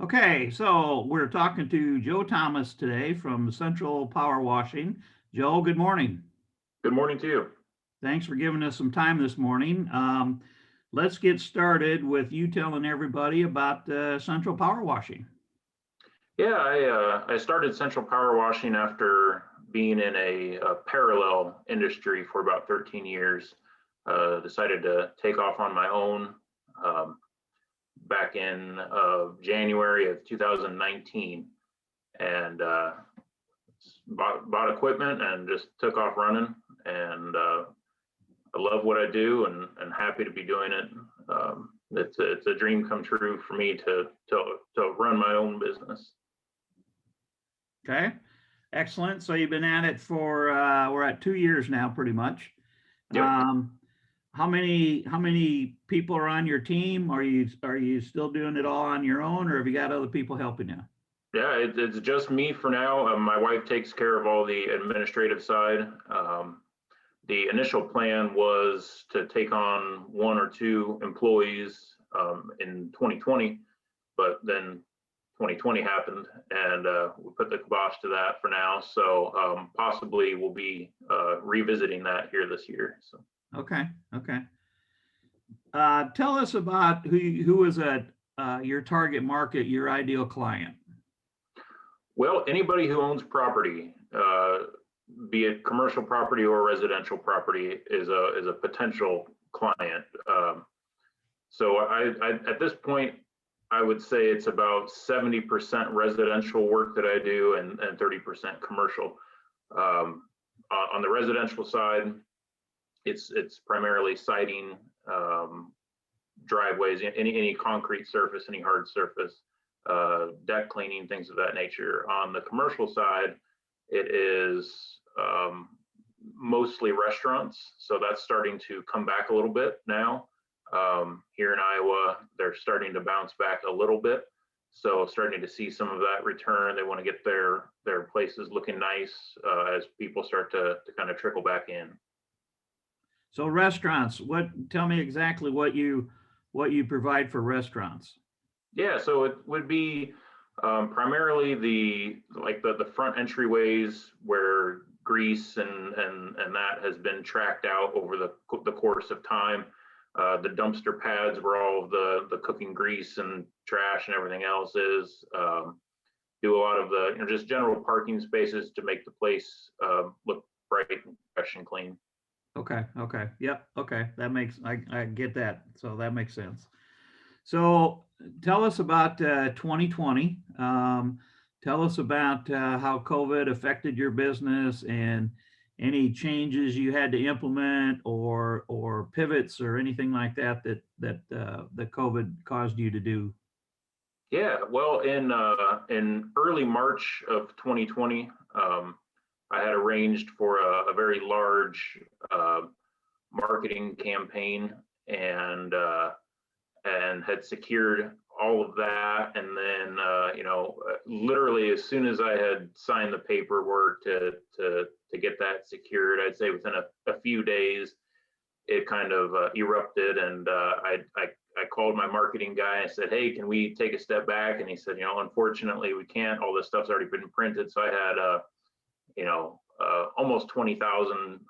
Okay, so we're talking to Joe Thomas today from Central Power Washing. Joe, good morning. Good morning to you. Thanks for giving us some time this morning. Let's get started with you telling everybody about Central Power Washing. Yeah, I started Central Power Washing after being in a parallel industry for about 13 years. Decided to take off on my own um, back in January of 2019, and bought equipment and just took off running. And I love what I do and happy to be doing it. It's a dream come true for me to run my own business. Okay, excellent. So you've been at it for we're at 2 years now, pretty much. Yep. How many people are on your team? Are you still doing it all on your own, or have you got other people helping you? Yeah, it's just me for now. My wife takes care of all the administrative side. The initial plan was to take on one or two employees in 2020, but then 2020 happened and we put the kibosh to that for now. So possibly we'll be revisiting that here this year. So. Okay, okay. Tell us about who is at your target market, your ideal client. Well, anybody who owns property, be it commercial property or residential property, is a potential client. So at this point, I would say it's about 70% residential work that I do and 30% commercial. On the residential side, it's primarily siding, driveways, any concrete surface, any hard surface, deck cleaning, things of that nature. On the commercial side, it is mostly restaurants. So that's starting to come back a little bit now. Here in Iowa, they're starting to bounce back a little bit. So starting to see some of that return. They want to get their places looking nice as people start to kind of trickle back in. So restaurants, tell me exactly what you provide for restaurants. Yeah, so it would be primarily the front entryways where grease and that has been tracked out over the course of time. The dumpster pads where all of the cooking grease and trash and everything else is. Do a lot of the just general parking spaces to make the place look bright and fresh and clean. Okay, okay, yep, okay. I get that. So that makes sense. So tell us about 2020. Tell us about how COVID affected your business and any changes you had to implement or pivots or anything like that that COVID caused you to do. Yeah, well, in early March of 2020, I had arranged for a very large marketing campaign and had secured all of that. And then, literally as soon as I had signed the paperwork to get that secured, I'd say within a few days, it kind of erupted. And I called my marketing guy and said, "Hey, can we take a step back?" And he said, "Unfortunately, we can't. All this stuff's already been printed." So I had, almost 20,000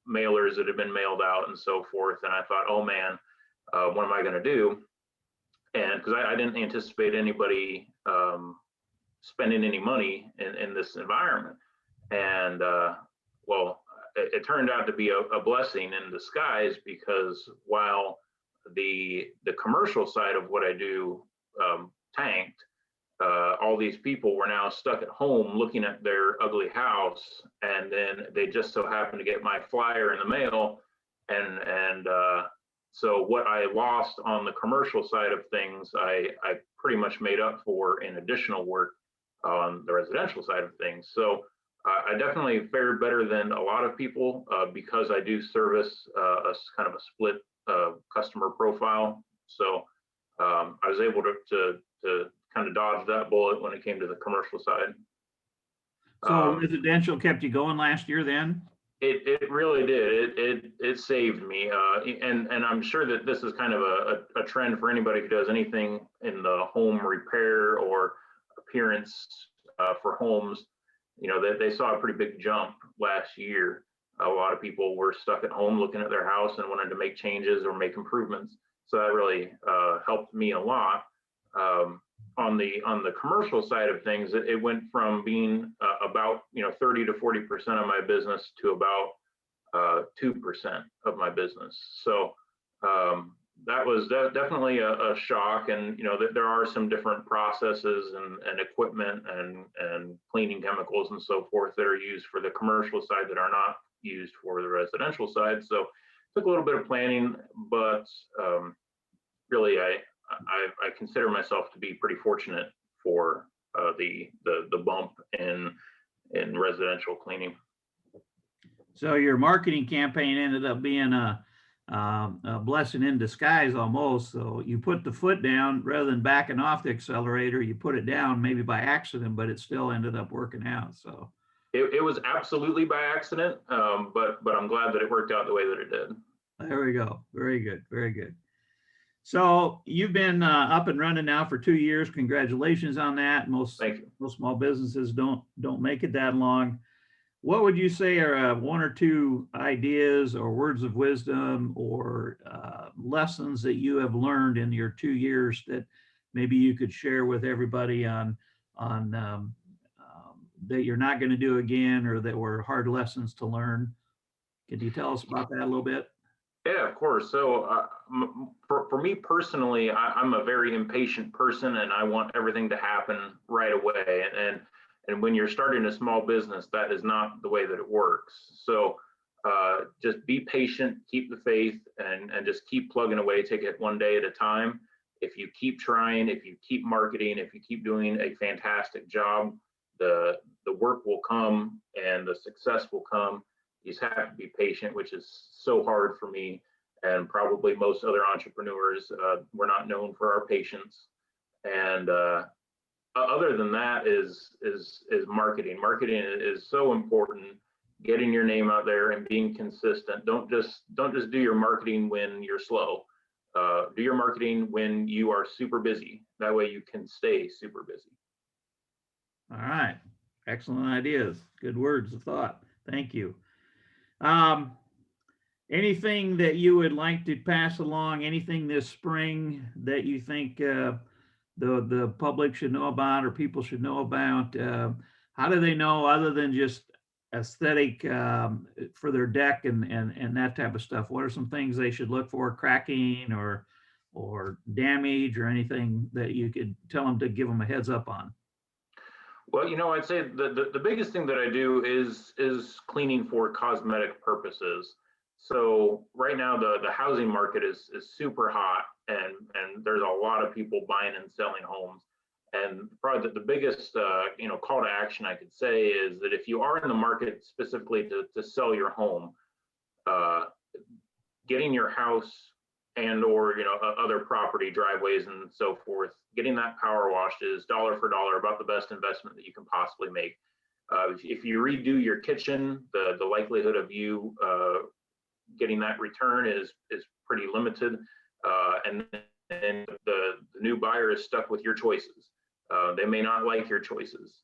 mailers that had been mailed out and so forth. And I thought, oh man, what am I going to do? And because I didn't anticipate anybody spending any money in this environment. And well, it turned out to be a blessing in disguise, because while the commercial side of what I do tanked, all these people were now stuck at home looking at their ugly house, and then they just so happened to get my flyer in the mail, and so what I lost on the commercial side of things, I pretty much made up for in additional work on the residential side of things. So I definitely fared better than a lot of people because I do service a kind of a split customer profile. So I was able to kind of dodge that bullet when it came to the commercial side. So residential kept you going last year then? It really did. It saved me. And I'm sure that this is kind of a trend for anybody who does anything in the home repair or appearance for homes. You know, they saw a pretty big jump last year. A lot of people were stuck at home looking at their house and wanted to make changes or make improvements. So that really helped me a lot. On the commercial side of things, it went from being about 30 to 40% of my business to about 2% of my business. So that was definitely a shock. And there are some different processes and equipment and cleaning chemicals and so forth that are used for the commercial side that are not used for the residential side. So it took a little bit of planning, but really I consider myself to be pretty fortunate for the bump in residential cleaning. So your marketing campaign ended up being a blessing in disguise almost. So you put the foot down rather than backing off the accelerator, you put it down maybe by accident, but it still ended up working out. So it was absolutely by accident, but I'm glad that it worked out the way that it did. There we go. Very good. Very good. So you've been up and running now for 2 years. Congratulations on that. Most small businesses don't make it that long. What would you say are one or two ideas or words of wisdom or lessons that you have learned in your 2 years that maybe you could share with everybody on that you're not going to do again, or that were hard lessons to learn? Could you tell us about that a little bit? Yeah, of course. So for me personally, I'm a very impatient person, and I want everything to happen right away. And when you're starting a small business, that is not the way that it works. So just be patient, keep the faith, and just keep plugging away. Take it one day at a time. If you keep trying, if you keep marketing, if you keep doing a fantastic job, the work will come and the success will come. You just have to be patient, which is so hard for me, and probably most other entrepreneurs. We're not known for our patience. And other than that is marketing. Marketing is so important. Getting your name out there and being consistent. Don't just do your marketing when you're slow. Do your marketing when you are super busy. That way you can stay super busy. All right. Excellent ideas. Good words of thought. Thank you. Anything that you would like to pass along, anything this spring that you think the public should know about or people should know about? How do they know, other than just aesthetic for their deck and that type of stuff? What are some things they should look for, cracking or damage or anything that you could tell them to give them a heads up on? Well, I'd say the biggest thing that I do is cleaning for cosmetic purposes. So right now the housing market is super hot, and there's a lot of people buying and selling homes. And probably the biggest call to action I could say is that if you are in the market specifically to sell your home, getting your house and or other property, driveways and so forth, getting that power washed is dollar for dollar about the best investment that you can possibly make. If you redo your kitchen, the likelihood of you getting that return is pretty limited, and the new buyer is stuck with your choices. They may not like your choices,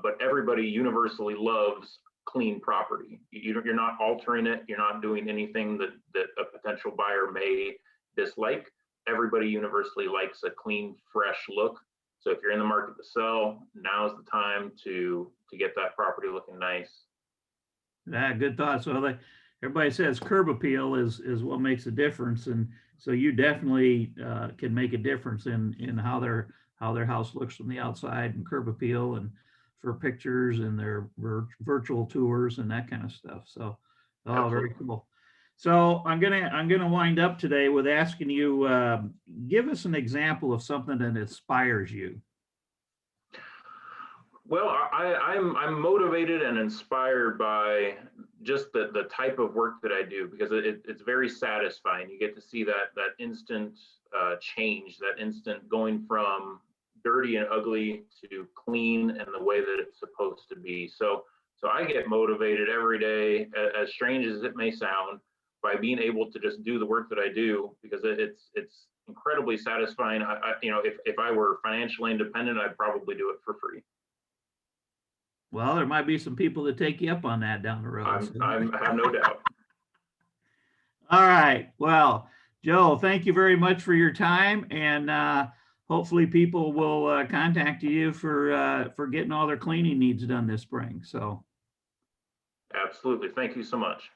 but everybody universally loves clean property. You're not altering it. You're not doing anything that a potential buyer may dislike. Everybody universally likes a clean, fresh look. So if you're in the market to sell, now's the time to get that property looking nice. Yeah, good thought. So everybody says curb appeal is what makes a difference, and so you definitely can make a difference in how their house looks from the outside, and curb appeal, and for pictures and their virtual tours and that kind of stuff. So, very cool. So I'm gonna wind up today with asking you, give us an example of something that inspires you. Well, I'm motivated and inspired by just the type of work that I do, because it's very satisfying. You get to see that instant change, that instant going from dirty and ugly to clean and the way that it's supposed to be. So So I get motivated every day, as strange as it may sound, by being able to just do the work that I do, because it's incredibly satisfying. You know, if I were financially independent, I'd probably do it for free. Well, there might be some people that take you up on that down the road. I have no doubt. All right. Well, Joe, thank you very much for your time, and hopefully people will contact you for getting all their cleaning needs done this spring. So, Absolutely. Thank you so much.